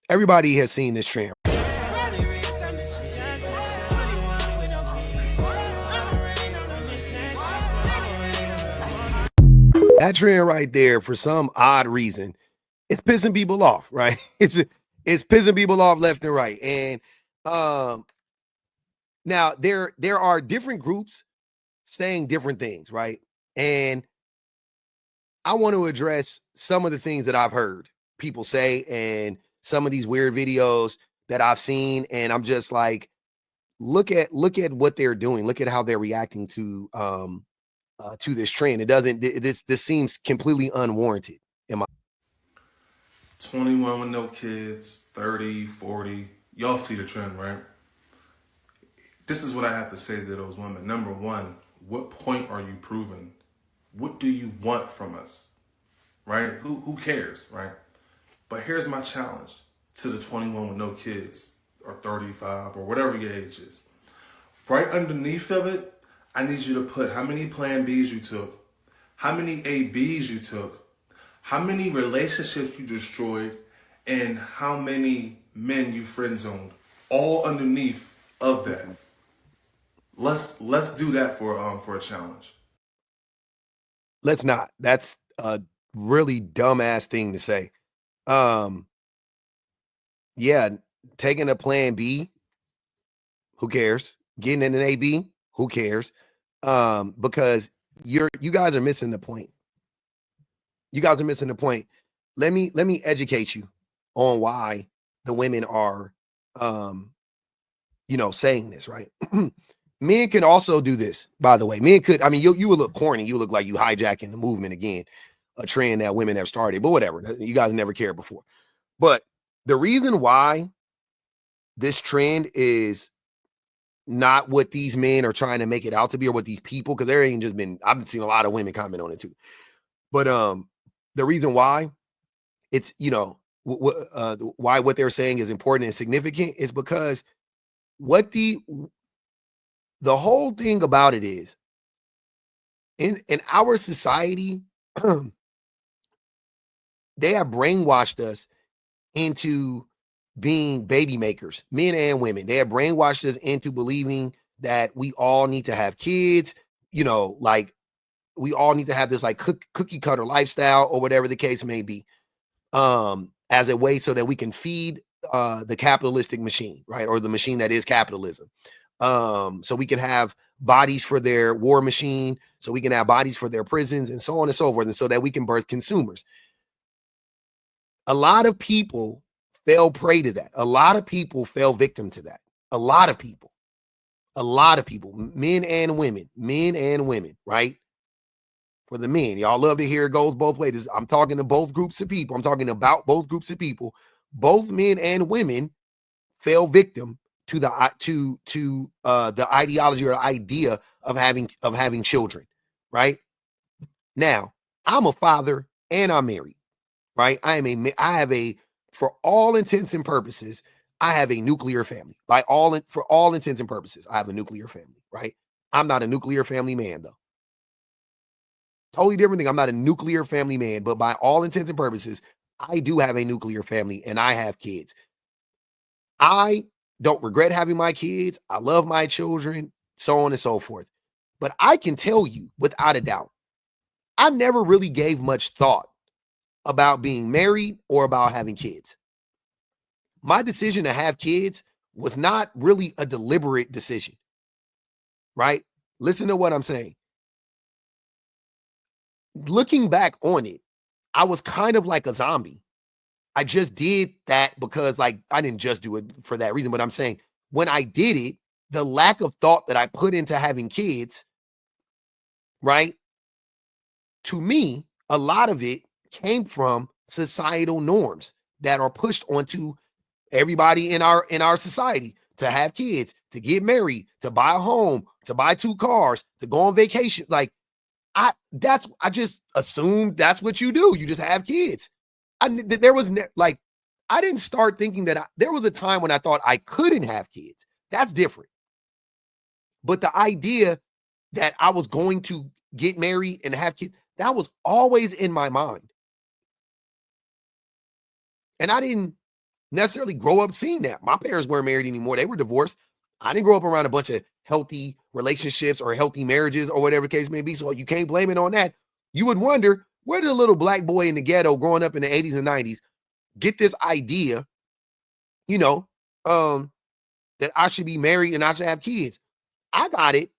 Everybody has seen this trend. That trend right there, for some odd reason, it's pissing people off, right? It's pissing people off left and right. And now there are different groups saying different things, right? And I want to address some of the things that I've heard people say and some of these weird videos that I've seen, and I'm just like, look at what they're doing. Look at how they're reacting to this trend. It doesn't. This seems completely unwarranted. Am I? 21 with no kids, 30, 40. Y'all see the trend, right? This is what I have to say to those women. Number one, what point are you proving? What do you want from us? Right? Who cares, right? But here's my challenge to the 21 with no kids or 35 or whatever your age is. Right underneath of it, I need you to put how many plan Bs you took, how many ABs you took, how many relationships you destroyed, and how many men you friend zoned, all underneath of that. Let's do that for a challenge. Let's not. That's a really dumbass thing to say. Um, yeah, taking a plan B, who cares? Getting in an AB, who cares? Because you guys are missing the point. You guys are missing the point. Let me educate you on why the women are saying this, right? Men can also do this, by the way. Men could, I mean, you would look corny. You look like you hijacking the movement again, a trend that women have started, but whatever. You guys never cared before. But the reason why this trend is not what these men are trying to make it out to be, or what these people, because there ain't just been, I've been seeing a lot of women comment on it too. But the reason why it's, why what they're saying is important and significant is because what the whole thing about it is, in our society, they have brainwashed us into being baby makers, men and women. They have brainwashed us into believing that we all need to have kids, like we all need to have this like cookie cutter lifestyle or whatever the case may be, as a way so that we can feed the capitalistic machine, right? Or the machine that is capitalism. So we can have bodies for their war machine, so we can have bodies for their prisons, and so on and so forth, and so that we can birth consumers. A lot of people fell prey to that. A lot of people fell victim to that. A lot of people, men and women, right? For the men, y'all love to hear it goes both ways. I'm talking to both groups of people. I'm talking about both groups of people. Both men and women fell victim to the ideology or idea of having children, right? Now, I'm a father and I'm married, right? I have a, for all intents and purposes, I have a nuclear family. For all intents and purposes, I have a nuclear family, right? I'm not a nuclear family man, though. Totally different thing. I'm not a nuclear family man, but by all intents and purposes, I do have a nuclear family and I have kids. I don't regret having my kids. I love my children, so on and so forth. But I can tell you without a doubt, I never really gave much thought about being married or about having kids. My decision to have kids was not really a deliberate decision, right? Listen to what I'm saying. Looking back on it, I was kind of like a zombie. I just did that because, like, I didn't just do it for that reason, but I'm saying when I did it, the lack of thought that I put into having kids, right? To me, a lot of it came from societal norms that are pushed onto everybody in our society, to have kids, to get married, to buy a home, to buy 2 cars, to go on vacation. Like, I just assumed that's what you do. You just have kids. There was like, I didn't start thinking that there was a time when I thought I couldn't have kids. That's different. But the idea that I was going to get married and have kids, that was always in my mind. And I didn't necessarily grow up seeing that. My parents weren't married anymore. They were divorced. I didn't grow up around a bunch of healthy relationships or healthy marriages or whatever the case may be. So you can't blame it on that. You would wonder, where did a little black boy in the ghetto growing up in the 80s and 90s get this idea, you know, that I should be married and I should have kids? I got it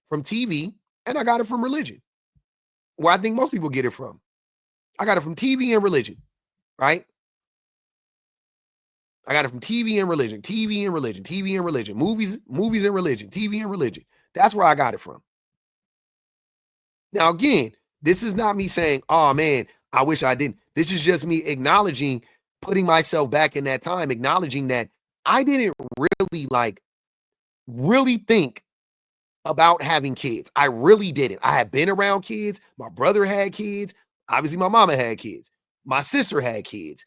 from TV and I got it from religion, where I think most people get it from. I got it from TV and religion, right? I got it from TV and religion, TV and religion, TV and religion, movies and religion, TV and religion. That's where I got it from. Now, again, this is not me saying, oh man, I wish I didn't. This is just me acknowledging, putting myself back in that time, acknowledging that I didn't really think about having kids. I really didn't. I had been around kids. My brother had kids. Obviously, my mama had kids. My sister had kids.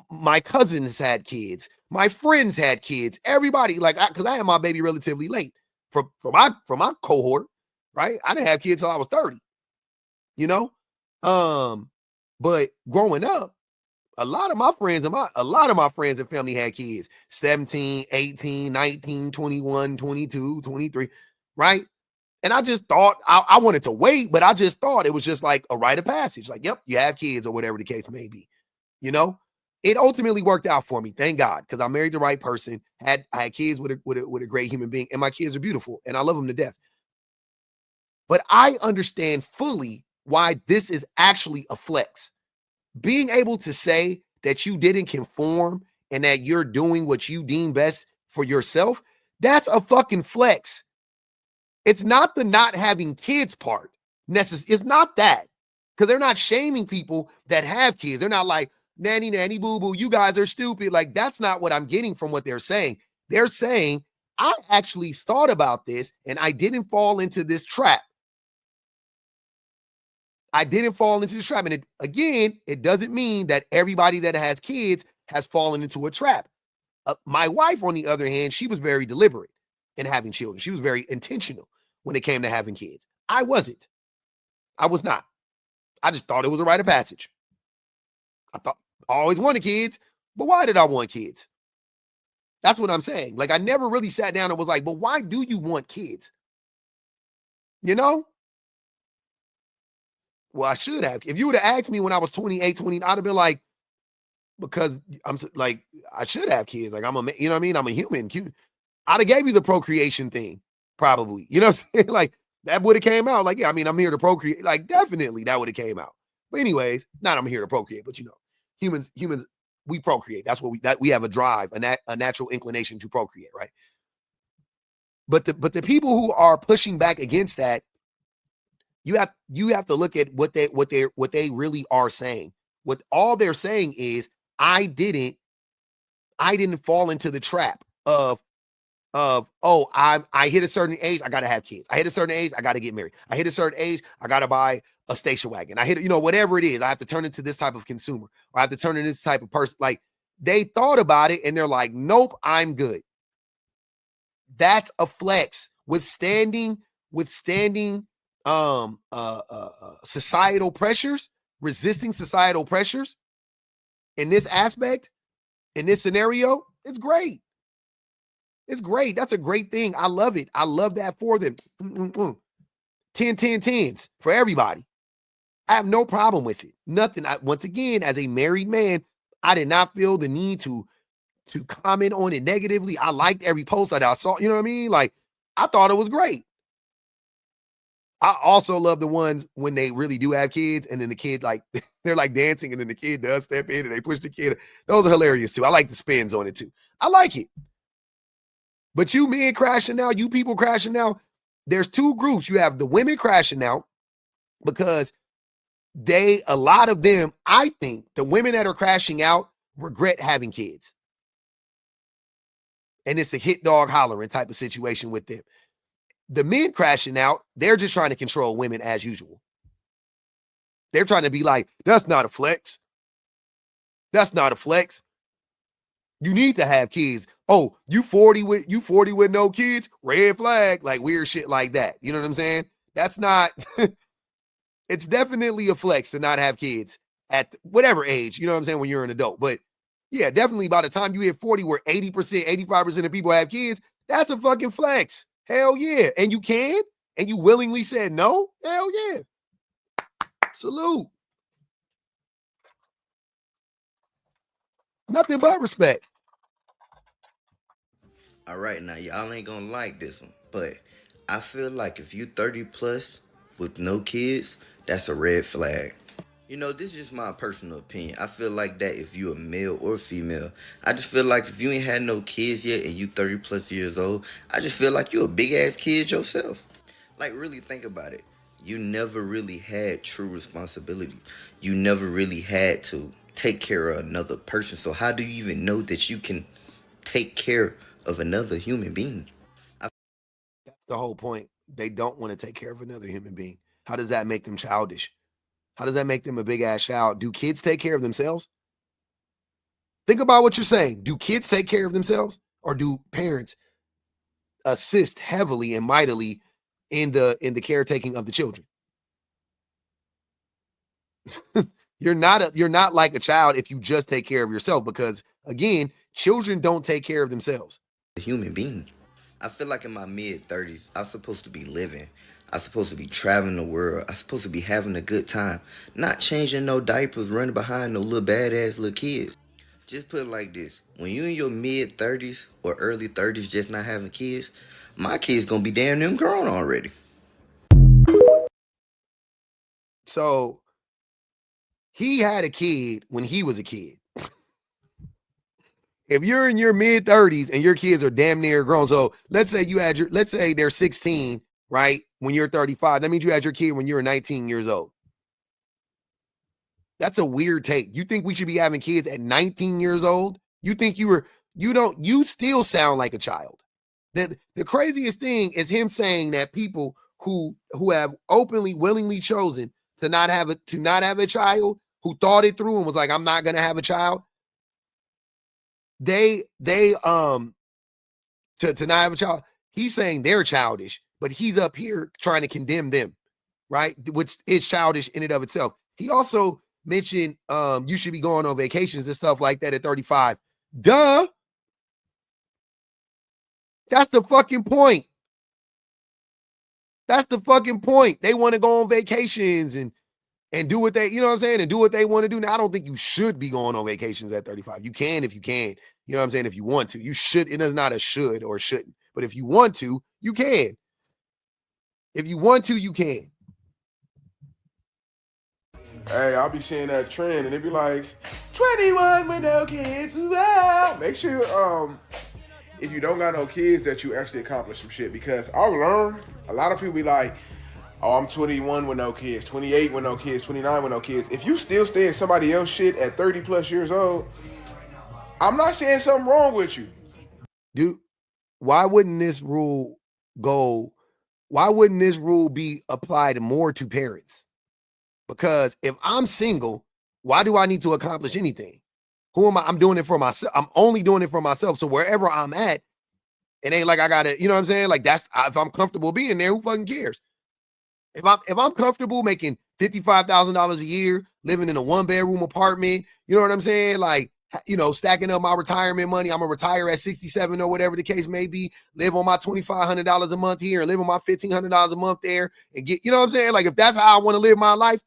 My cousins had kids. My friends had kids. Everybody, because I had my baby relatively late for my cohort, right? I didn't have kids till I was 30, you know? But growing up, a lot of my friends and family had kids, 17, 18, 19, 21, 22, 23, right? And I just thought I wanted to wait, but I just thought it was just like a rite of passage. Like, yep, you have kids or whatever the case may be, you know? It ultimately worked out for me, thank God, because I married the right person. I had kids with a great human being, and my kids are beautiful, and I love them to death. But I understand fully why this is actually a flex. Being able to say that you didn't conform and that you're doing what you deem best for yourself, that's a fucking flex. It's not the not having kids part. It's not that, because they're not shaming people that have kids. They're not like, nanny, nanny, boo, boo, you guys are stupid. Like, that's not what I'm getting from what they're saying. They're saying, I actually thought about this and I didn't fall into this trap. I didn't fall into the trap. And it doesn't mean that everybody that has kids has fallen into a trap. My wife, on the other hand, she was very deliberate in having children. She was very intentional when it came to having kids. I wasn't. I was not. I just thought it was a rite of passage. I always wanted kids, but why did I want kids? That's what I'm saying. Like, I never really sat down and was like, but why do you want kids? You know? Well, I should have. If you would have asked me when I was 28, 20, I'd have been like, because I'm like, I should have kids. Like, you know what I mean? I'm a human. I'd have gave you the procreation thing, probably. You know what I'm saying? Like, that would have came out. Like, yeah, I mean, I'm here to procreate. Like, definitely that would have came out. But anyways, not I'm here to procreate, but humans, we procreate. That's what we have a drive, a natural inclination to procreate, right? But the people who are pushing back against that, you have to look at what they really are saying. What all they're saying is, I didn't fall into the trap of I hit a certain age, I gotta have kids. I hit a certain age, I gotta get married. I hit a certain age, I gotta buy a station wagon. I hit, whatever it is, I have to turn into this type of consumer, or I have to turn into this type of person. Like, they thought about it and they're like, nope, I'm good. That's a flex. Withstanding societal pressures, resisting societal pressures in this aspect, in this scenario, it's great. It's great. That's a great thing. I love it. I love that for them. 10, 10, 10s for everybody. I have no problem with it. Nothing. Once again, as a married man, I did not feel the need to comment on it negatively. I liked every post that I saw. You know what I mean? Like, I thought it was great. I also love the ones when they really do have kids and then the kid, like, they're like dancing and then the kid does step in and they push the kid. Those are hilarious too. I like the spins on it too. I like it. But you men crashing out, you people crashing out, there's two groups. You have the women crashing out because a lot of them, I think the women that are crashing out regret having kids. And it's a hit dog hollering type of situation with them. The men crashing out, they're just trying to control women as usual. They're trying to be like, that's not a flex. That's not a flex. You need to have kids. Oh, you 40 with no kids? Red flag, like weird shit like that. You know what I'm saying? That's not, it's definitely a flex to not have kids at whatever age, you know what I'm saying, when you're an adult. But Yeah, definitely by the time you hit 40, where 80%, 85% of people have kids, that's a fucking flex. Hell yeah. And you can? And you willingly said no? Hell yeah. Salute. Nothing but respect. All right, now y'all ain't gonna like this one, but I feel like if you 30 plus with no kids, that's a red flag. You know, this is just my personal opinion. I feel like that if you a male or female, I just feel like if you ain't had no kids yet and you 30 plus years old, I just feel like you a big ass kid yourself. Like, really think about it. You never really had true responsibility. You never really had to take care of another person. So how do you even know that you can take care of another human being? That's the whole point. They don't want to take care of another human being. How does that make them childish? How does that make them a big ass child? Do kids take care of themselves? Think about what you're saying. Do kids take care of themselves? Or do parents assist heavily and mightily in the caretaking of the children? You're not like a child if you just take care of yourself, because again, children don't take care of themselves. A human being. I feel like in my mid 30s, I'm supposed to be living. I'm supposed to be traveling the world. I'm supposed to be having a good time. Not changing no diapers, running behind no little badass little kids. Just put it like this. When you in your mid 30s or early 30s just not having kids, my kids gonna be damn them grown already. So he had a kid when he was a kid. If you're in your mid 30s and your kids are damn near grown, so let's say they're 16, right? When you're 35, that means you had your kid when you were 19 years old. That's a weird take. You think we should be having kids at 19 years old? You still sound like a child. The craziest thing is him saying that people who have openly, willingly chosen to not have a child, who thought it through and was like, I'm not gonna have a child, they to not have a child, he's saying they're childish, but he's up here trying to condemn them, right? Which is childish in and of itself. He also mentioned you should be going on vacations and stuff like that at 35. Duh. That's the fucking point. That's the fucking point. They want to go on vacations and do what they, you know what I'm saying, and do what they want to do. Now, I don't think you should be going on vacations at 35. You can if you can. You know what I'm saying? If you want to, you should. It is not a should or shouldn't. But if you want to, you can. If you want to, you can. Hey, I'll be seeing that trend, and it be like 21 with no kids. Wow. Make sure, if you don't got no kids, that you actually accomplish some shit. Because I've learned a lot of people be like, oh, I'm 21 with no kids, 28 with no kids, 29 with no kids. If you still stay in somebody else's shit at 30 plus years old, I'm not saying something wrong with you. Dude, why wouldn't this rule be applied more to parents? Because if I'm single, why do I need to accomplish anything? Who am I? I'm doing it for myself. I'm only doing it for myself. So wherever I'm at, it ain't like I gotta, you know what I'm saying? Like if I'm comfortable being there, who fucking cares? If I'm comfortable making $55,000 a year, living in a 1-bedroom apartment, you know what I'm saying? Like, you know, stacking up my retirement money. I'm gonna retire at 67 or whatever the case may be. Live on my $2,500 a month here, and live on my $1,500 a month there, and get, you know what I'm saying? Like, if that's how I want to live my life,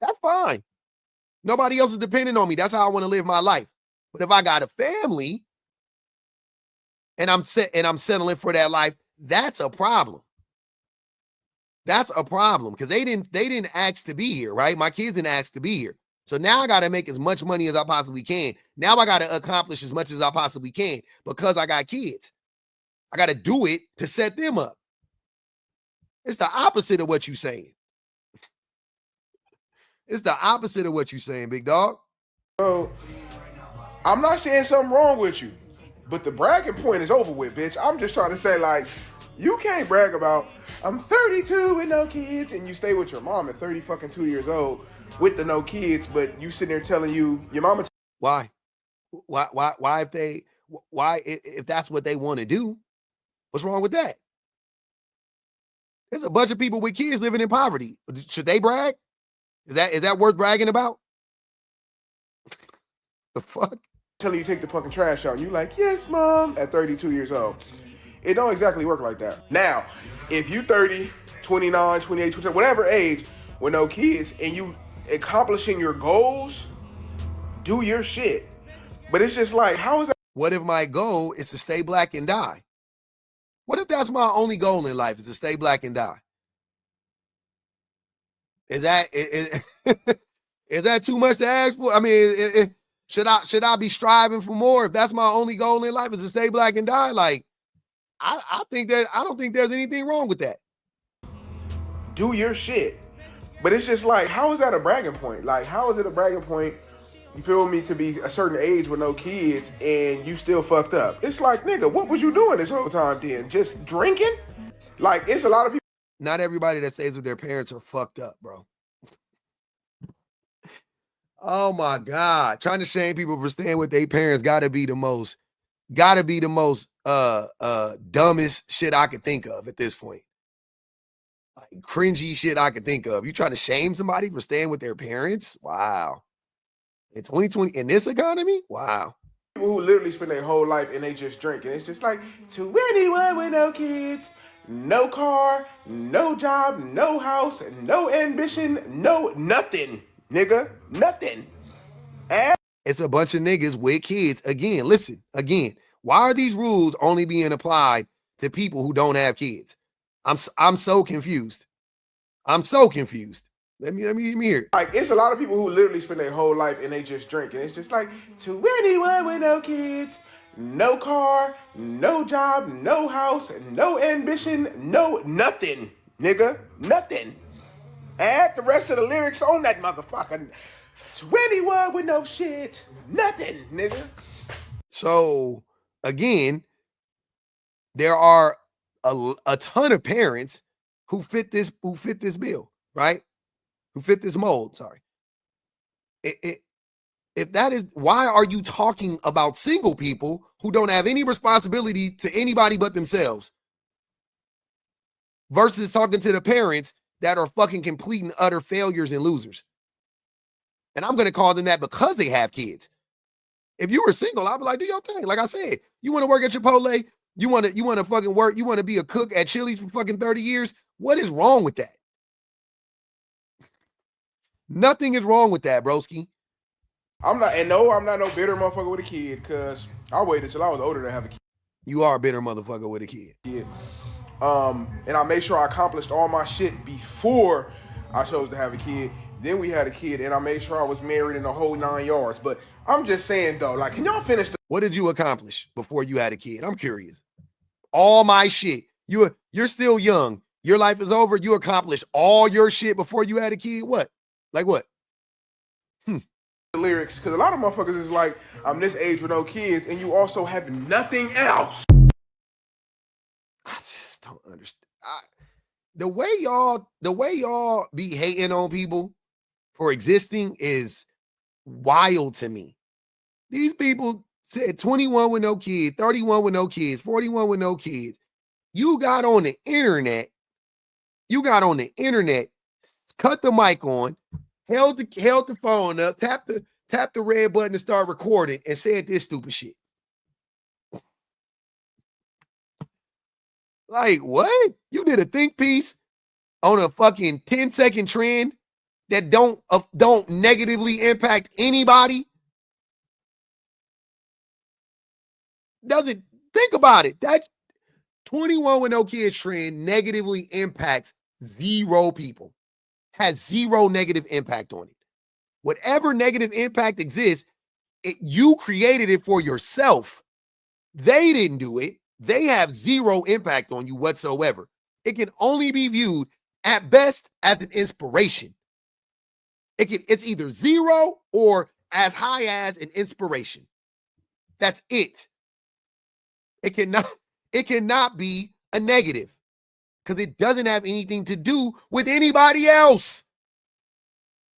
that's fine. Nobody else is depending on me. That's how I want to live my life. But if I got a family and I'm settling for that life, that's a problem. That's a problem, because they didn't ask to be here, right? My kids didn't ask to be here. So now I got to make as much money as I possibly can. Now I got to accomplish as much as I possibly can because I got kids. I got to do it to set them up. It's the opposite of what you're saying. It's the opposite of what you're saying, big dog. So I'm not saying something wrong with you, but the bragging point is over with, bitch. I'm just trying to say, like, you can't brag about I'm 32 with no kids, and you stay with your mom at 30 fucking 2 years old with the no kids, but you sitting there telling you your mama. Why if that's what they want to do, what's wrong with that? There's a bunch of people with kids living in poverty. Should they brag? Is that worth bragging about? The fuck? Telling you take the fucking trash out, and you like, yes, mom, at 32 years old. It don't exactly work like that. Now, if you 30, 29, 28, 27, whatever age, with no kids, and you accomplishing your goals, do your shit. But it's just like, how is that? What if my goal is to stay black and die? What if that's my only goal in life, is to stay black and die? Is that is that too much to ask for? I mean, should I be striving for more if that's my only goal in life, is to stay black and die? Like, I don't think there's anything wrong with that. Do your shit. But it's just like, how is that a bragging point? Like, how is it a bragging point, you feel me, to be a certain age with no kids and you still fucked up? It's like, nigga, what was you doing this whole time then? Just drinking? Like, it's a lot of people. Not everybody that stays with their parents are fucked up, bro. Oh my God. Trying to shame people for staying with their parents gotta be the most dumbest shit I could think of at this point. Like, cringy shit I could think of. You trying to shame somebody for staying with their parents? Wow. In 2020, in this economy? Wow. People who literally spend their whole life and they just drink. And it's just like, to anyone with no kids, no car, no job, no house, no ambition, no nothing, nigga, nothing. It's a bunch of niggas with kids. Again, listen, why are these rules only being applied to people who don't have kids? I'm so confused. I'm so confused. Let me hear it. Like, it's a lot of people who literally spend their whole life and they just drink. And it's just like, to anyone with no kids, no car, no job, no house, no ambition, no nothing, nigga, nothing. Add the rest of the lyrics on that motherfucker. 21 with no shit, nothing, nigga. So again, there are a ton of parents who fit this bill, right? Who fit this mold. Sorry. If that is, why are you talking about single people who don't have any responsibility to anybody but themselves, versus talking to the parents that are fucking complete and utter failures and losers? And I'm going to call them that because they have kids. If you were single, I'd be like, do your thing. Like I said, you want to work at Chipotle, you want to fucking work, you want to be a cook at Chili's for fucking 30 years. What is wrong with that? Nothing is wrong with that, broski. I'm not no bitter motherfucker with a kid, because I waited till I was older to have a kid. You are a bitter motherfucker with a kid. And I made sure I accomplished all my shit before I chose to have a kid. Then we had a kid, and I made sure I was married in the whole 9 yards. But I'm just saying, though, like, can y'all finish? What did you accomplish before you had a kid? I'm curious. All my shit. You're still young. Your life is over. You accomplished all your shit before you had a kid. What? Like what? The lyrics, because a lot of motherfuckers is like, I'm this age with no kids, and you also have nothing else. I just don't understand. The way y'all be hating on people for existing is wild to me. These people said 21 with no kids, 31 with no kids, 41 with no kids. You got on the internet, cut the mic on, held the phone up, tapped the red button and start recording and said this stupid shit. Like, what? You did a think piece on a fucking 10-second trend that don't negatively impact anybody? Doesn't, think about it. That 21 with no kids trend negatively impacts 0 people. Has 0 negative impact on it. Whatever negative impact exists, you created it for yourself. They didn't do it. They have 0 impact on you whatsoever. It can only be viewed at best as an inspiration. It's either 0 or as high as an inspiration. That's it. It cannot be a negative, because it doesn't have anything to do with anybody else.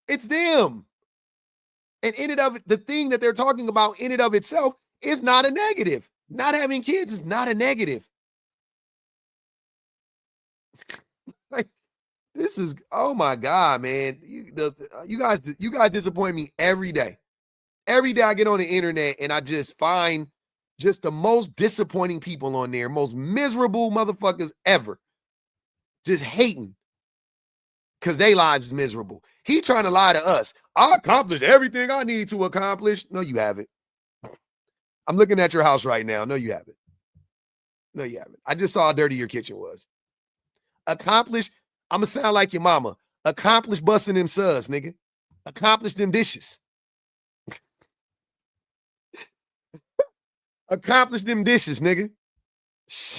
It's them. And in and of it, the thing that they're talking about in and of itself is not a negative. Not having kids is not a negative. Like, this is, oh my God, man. You guys disappoint me every day. Every day I get on the internet and I just find just the most disappointing people on there, most miserable motherfuckers ever. Just hating because their lives is miserable. He trying to lie to us. I accomplished everything I need to accomplish. No, you haven't. I'm looking at your house right now. No, you haven't. No, you haven't. I just saw how dirty your kitchen was. Accomplished. I'm going to sound like your mama. Accomplished busting them suds, nigga. Accomplished them dishes. Accomplished them dishes, nigga. Shit.